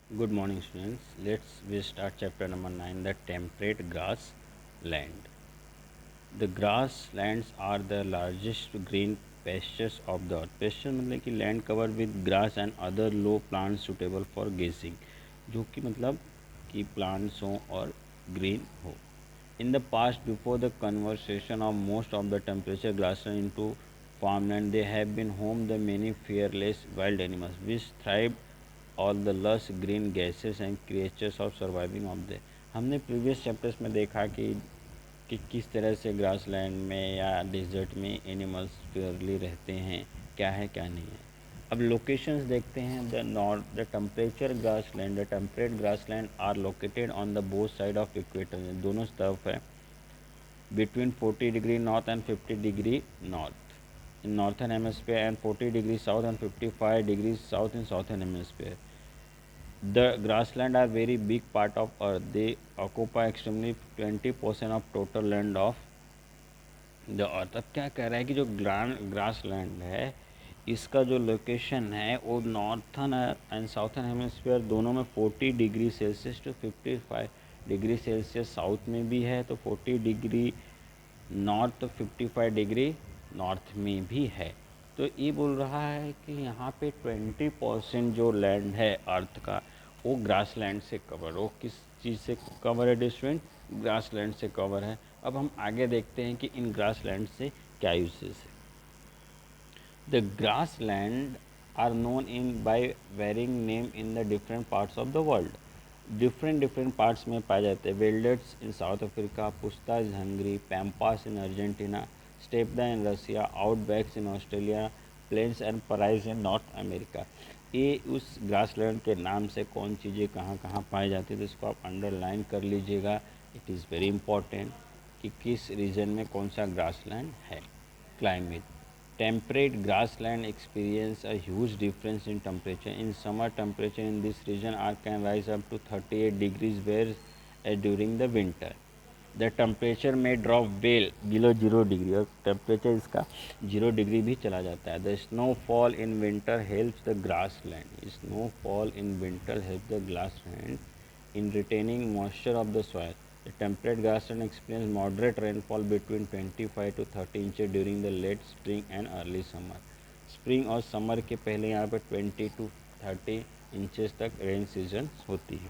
Good morning, students. We start chapter number 9, the temperate grassland. The grasslands are the largest green pastures of the earth. Pasture मतलब कि land covered with grass and other low plants suitable for grazing, जो कि मतलब कि plants हो और green हो. In the past, before the conversion of most of the temperature grassland into farmland, they have been home to many fearless wild animals which thrived all the lush green gases and creatures of surviving of the. हमने previous chapters में देखा कि किस तरह से grassland में या dessert में एनिमल्स प्योरली रहते हैं, क्या है क्या नहीं है. अब लोकेशंस देखते हैं. The temperature grassland the temperate grassland are located on the both side of equator, दोनों तरफ है, between 40 degree north and 50 degree north in northern hemisphere and 40 degrees south and 55 degrees south in southern hemisphere. The grassland are very big part of earth. They occupy extremely 20% of total land of the earth. अब क्या कह रहा है कि जो grass land है इसका जो लोकेशन है वो नॉर्थन एंड साउथर्न हेमिस्फीयर दोनों में 40 degree Celsius to 55 degree Celsius south में भी है, तो 40 डिग्री नॉर्थ तो 55 डिग्री नॉर्थ में भी है. तो ये बोल रहा है कि यहाँ पे 20% जो लैंड है अर्थ का वो ग्रास लैंड से कवर, वो किस चीज़ से कवर है डिस्टेंट, ग्रास लैंड से कवर है. अब हम आगे देखते हैं कि इन ग्रास लैंड से क्या यूसेस है. The grassland are known in by varying name in the different parts of the world. Different parts में पाए जाते हैं. Velds in South Africa, puszta in Hungary, pampas in Argentina, steppes in Russia, outbacks in Australia, plains and prairies in North America. ये उस grassland के नाम से कौन चीज़ें कहाँ कहाँ पाई जाती है, तो इसको आप अंडरलाइन कर लीजिएगा. इट इज़ वेरी इंपॉर्टेंट कि किस रीजन में कौन सा ग्रासलैंड है. Climate. Temperate grassland experience a huge difference in temperature. In summer, temperature in this region can rise up to 38 degrees, whereas during the winter, the temperature may drop well below 0 degree, और temperature इसका 0 degree भी चला जाता है. The snowfall in winter helps the grassland. Snowfall in winter helps the grassland in retaining moisture of the soil. The temperate grassland experience moderate rainfall between 25 to 30 inches during the late spring and early summer. Spring और summer के पहले यहाँ पे 20 to 30 inches तक rain season होती है.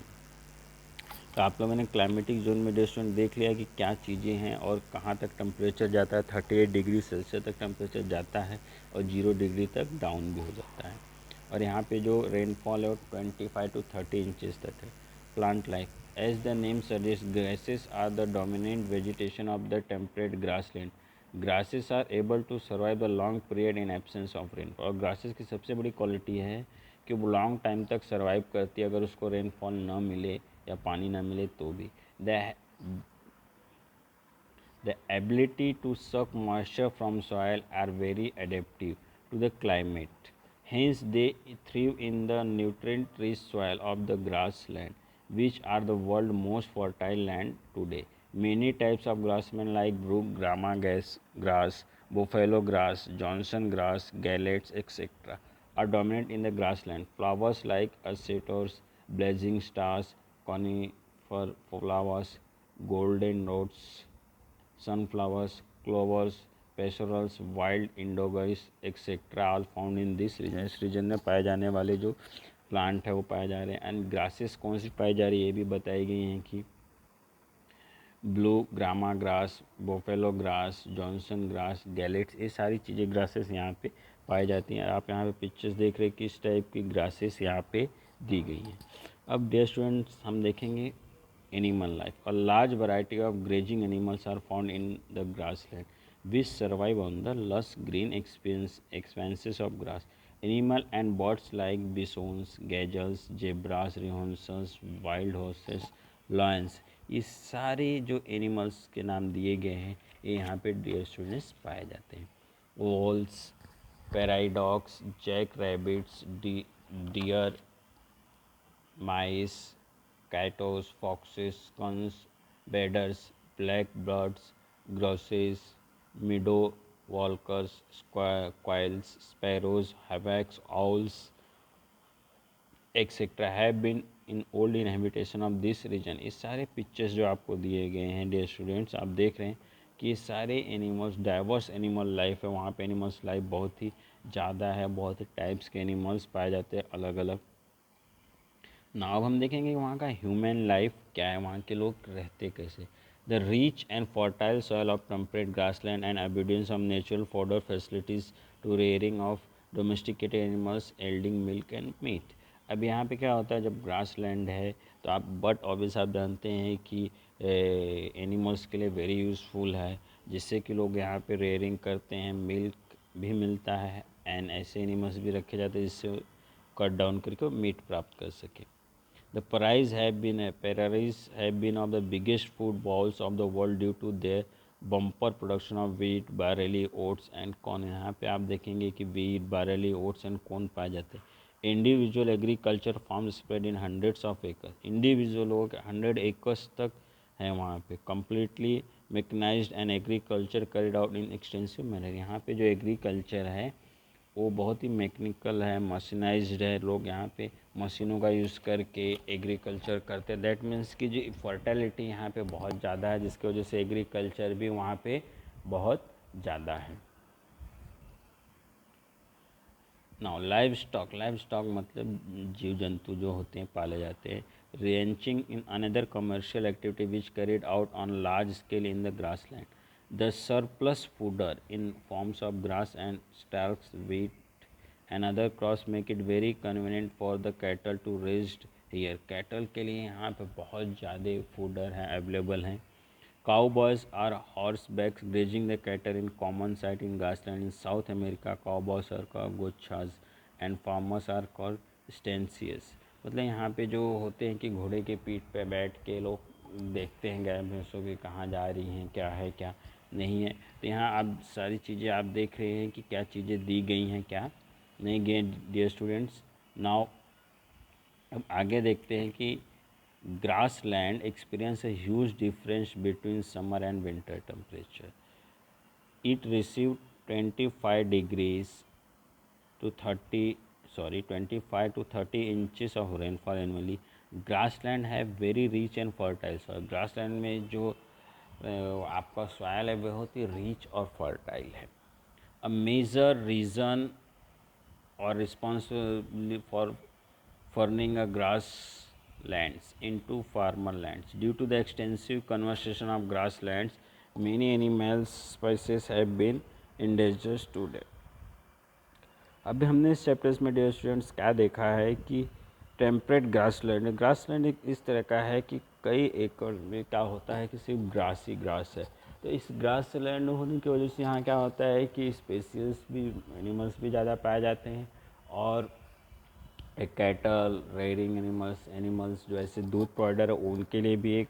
तो आप लोगों ने क्लाइमेटिक जोन में रेस्टोरेंट देख लिया कि क्या चीज़ें हैं और कहाँ तक टेम्परेचर जाता है. 38 डिग्री सेल्सियस तक टेम्परेचर जाता है और 0 डिग्री तक डाउन भी हो जाता है. और यहाँ पे जो रेनफॉल है वो 25 to 30 इंचेस तक है. Plant life. As the name suggest, grasses are the dominant vegetation of the temperate grassland. Grasses are able to survive the long period in absence of rain. और ग्रासेस की सबसे बड़ी quality है कि वो long time तक survive करती है अगर उसको रेनफॉल ना मिले या पानी ना मिले तो भी. The The ability to suck moisture from soil are very adaptive to the climate. Hence, they thrive in the nutrient-rich soil of the grassland, which are the world's most fertile land today. Many types of grassland like brook, grama grass, buffalo grass, Johnson grass, gallets, etc., are dominant in the grassland. Flowers like acetos, blazing stars, conifer flowers, golden rods, sunflowers, clovers, pastorals, wild indigoes etcetera all found in this region. इस region में पाए जाने वाले जो plant है वो पाए जा रहे हैं. एंड ग्रासेस कौन सी पाई जा रही है ये भी बताई गई हैं कि blue grama grass, buffalo grass, Johnson grass, galletas, ये सारी चीज़ें ग्रासेस यहाँ पे पाई जाती हैं. आप यहाँ पे पिक्चर्स देख रहे हैं किस टाइप की ग्रासेस यहाँ पे दी गई हैं. अब डियर स्टूडेंट्स हम देखेंगे animal life. A large variety of grazing animals are found in the grassland, which survive on the lush green expanses of grass. Animal and birds like bisons, gazelles, zebras, rhinoceros, wild horses, lions, ये सारे जो animals के नाम दिए गए हैं ये यहाँ पे डियर स्टूडेंट्स पाए जाते हैं. Wolves, paradox, jack rabbits, deer, mice, catos, foxes, skunks, bears, blackbirds, grosses, meadow walkers, quails, sparrows, hawks, owls, etc. have been in old inhabitation of this region. इस सारे पिक्चर्स जो आपको दिए गए हैं डियर स्टूडेंट्स, आप देख रहे हैं कि ये सारे एनिमल्स, डाइवर्स एनिमल लाइफ है वहाँ पे। एनिमल्स लाइफ बहुत ही ज़्यादा है, बहुत ही टाइप्स के एनिमल्स पाए जाते हैं अलग अलग। ना अब हम देखेंगे वहाँ का ह्यूमन लाइफ क्या है, वहाँ के लोग रहते कैसे। The rich and fertile soil of temperate grassland and evidence of natural fodder facilities to rearing of domesticated animals yielding milk and meat. अब यहाँ पे क्या होता है, जब ग्रास लैंड है तो आप बट ऑब्वियस आप जानते हैं कि एनिमल्स के लिए वेरी यूज़फुल है, जिससे कि लोग यहाँ पे रेयरिंग करते हैं, मिल्क भी मिलता है एंड ऐसे एनिमल्स भी रखे जाते हैं जिससे कट डाउन करके मीट प्राप्त कर सके। The prairies have been of the biggest food bowls of the world due to their bumper production of wheat, barley, oats and corn। यहाँ पे आप देखेंगे कि wheat, barley, oats and corn पाए जाते हैं। Individual agriculture farms spread in hundreds of acres। Individual लोग 100 acres तक हैं वहाँ पे। Completely mechanized and agriculture carried out in extensive manner। यहाँ पे जो agriculture है वो बहुत ही मैकेनिकल है, मशीनाइज्ड है। लोग यहाँ पे मशीनों का यूज़ करके एग्रीकल्चर करते हैं। दैट मीन्स कि जो फर्टिलिटी यहाँ पे बहुत ज़्यादा है, जिसकी वजह से एग्रीकल्चर भी वहाँ पे बहुत ज़्यादा है। नाउ लाइव स्टॉक मतलब जीव जंतु जो होते हैं पाले जाते हैं। Wrenching in another commercial activity which carried out on large scale in the grass land. The surplus fodder in forms of grass and Starks, wheat and other crops make it very convenient for the cattle to raised here। Cattle के लिए यहाँ पे बहुत ज़्यादा fodder हैं, available हैं। Cowboys are horsebacks grazing the cattle in common sight in grassland in South America। Cowboys are called gochas and farmers are called stanchias। मतलब यहाँ पे जो होते हैं कि घोड़े के पीठ पे बैठ के लोग देखते हैं गाय भैंसों की कहाँ जा रही हैं, क्या है क्या नहीं है। तो यहाँ आप सारी चीज़ें आप देख रहे हैं कि क्या चीज़ें दी गई हैं, क्या नहीं गई। डियर स्टूडेंट्स, नाउ अब आगे देखते हैं कि grassland experience a huge difference between summer and winter temperature। It received 25 degrees to 30 sorry 25 to 30 inches of rainfall annually। grassland have very rich and fertile soil। grassland में जो आपका soil है वह बहुत ही रिच और फर्टाइल है। A major reason or responsible for furning a grasslands into farmer lands। Due to the extensive conservation of grasslands, many animal species have been endangered today। अभी हमने इस चैप्टर्स में डियर स्टूडेंट्स क्या देखा है कि टेम्परेट ग्रासलैंड एक इस तरह का है कि कई एकड़ में क्या होता है कि सिर्फ ग्रास ही ग्रास है। तो इस ग्रासलैंड होने की वजह से यहाँ क्या होता है कि स्पेसीज भी, एनिमल्स भी ज़्यादा पाए जाते हैं और एक कैटल, रेयरिंग एनिमल्स जो ऐसे दूध प्रोवाइडर है उनके लिए भी एक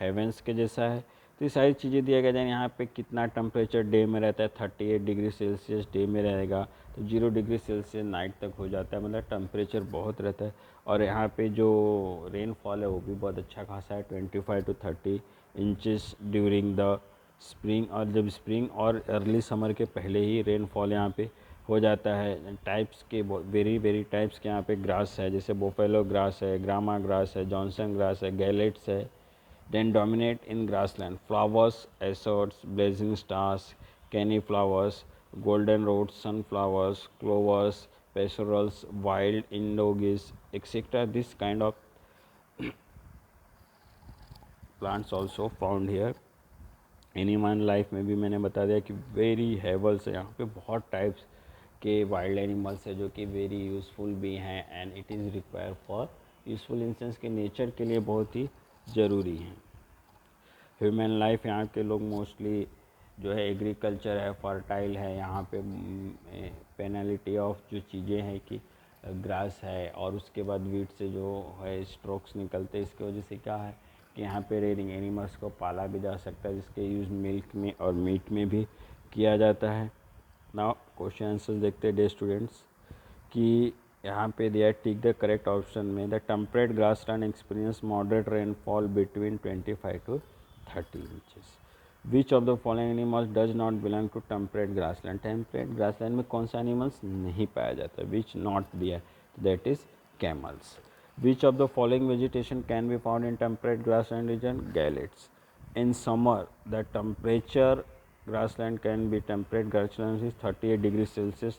हेवेंस के जैसा है। तो ये सारी चीज़ें दिया गया। यहाँ पे कितना टेम्परेचर डे में रहता है, 38 डिग्री सेल्सियस डे में रहेगा, तो 0 डिग्री सेल्सियस नाइट तक हो जाता है। मतलब टेम्परेचर बहुत रहता है। और यहाँ पे जो रेनफॉल है वो भी बहुत अच्छा खासा है, 25 to 30 inches during the spring. और जब स्प्रिंग और अर्ली समर के पहले ही रेनफॉल यहाँ पे हो जाता है। टाइप्स के वेरी टाइप्स के यहाँ पे ग्रास है, जैसे बोफेलो ग्रास है, ग्रामा ग्रास है, जॉनसन ग्रास है, गैलेट्स है। Then dominate in grassland flowers, asters, blazing stars, cone flowers, goldenrods, sunflowers, clovers, psoraleas, wild indigos etcetera. This kind of plants also found here. Animal life में भी मैंने बता दिया कि very Havells है, यहाँ पे बहुत टाइप्स के वाइल्ड एनिमल्स है जो कि वेरी यूज़फुल भी हैं and it is require for useful in sense के नेचर के लिए बहुत ही ज़रूरी हैं। ह्यूमन लाइफ यहाँ के लोग मोस्टली जो है एग्रीकल्चर है, फर्टाइल है। यहाँ पे पेनल्टी ऑफ जो चीज़ें हैं कि ग्रास है और उसके बाद वीट से जो है स्ट्रोक्स निकलते हैं, इसकी वजह से क्या है कि यहाँ पे रेयरिंग एनिमल्स को पाला भी जा सकता है, जिसके यूज़ मिल्क में और मीट में भी किया जाता है। नाउ क्वेश्चन आंसर्स देखते हैं डे स्टूडेंट्स कि यहाँ पे दिया है टिक द करेक्ट ऑप्शन में। The temperate grassland experience moderate rainfall between 25 to 30 inches. Which of the following animals does not belong to temperate grassland. Temperate grassland में कौन सा एनिमल्स नहीं पाया जाता, विच नॉट दिया, that is camels. Which of the following vegetation can be found in temperate grassland region? Gallets. In summer, the temperature grassland can be temperate grassland is 38 degree Celsius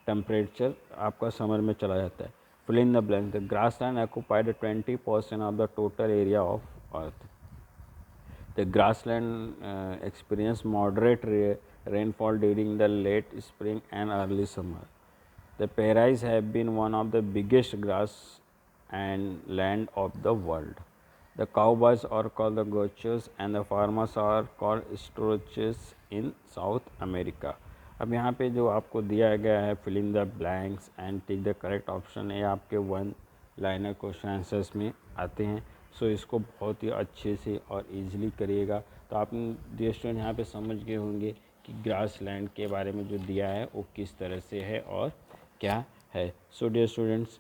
temperature आपका summer में चला जाता है. Fill in the blank. The grassland occupied 20% of the total area of earth. The grassland experience moderate rainfall during the late spring and early summer. The prairies have been one of the biggest grass and land of the world. The cowboys are called the gauchos and the farmers are called strouches in South America. अब यहाँ पे जो आपको दिया गया है fill in the blanks and take the correct option, ये आपके वन लाइनर क्वेश्चन आंसर्स में आते हैं. सो इसको बहुत ही अच्छे से और इजीली करिएगा. तो आप डियर स्टूडेंट यहाँ पे समझ गए होंगे कि ग्रास लैंड के बारे में जो दिया है वो किस तरह से है और क्या है. So dear students,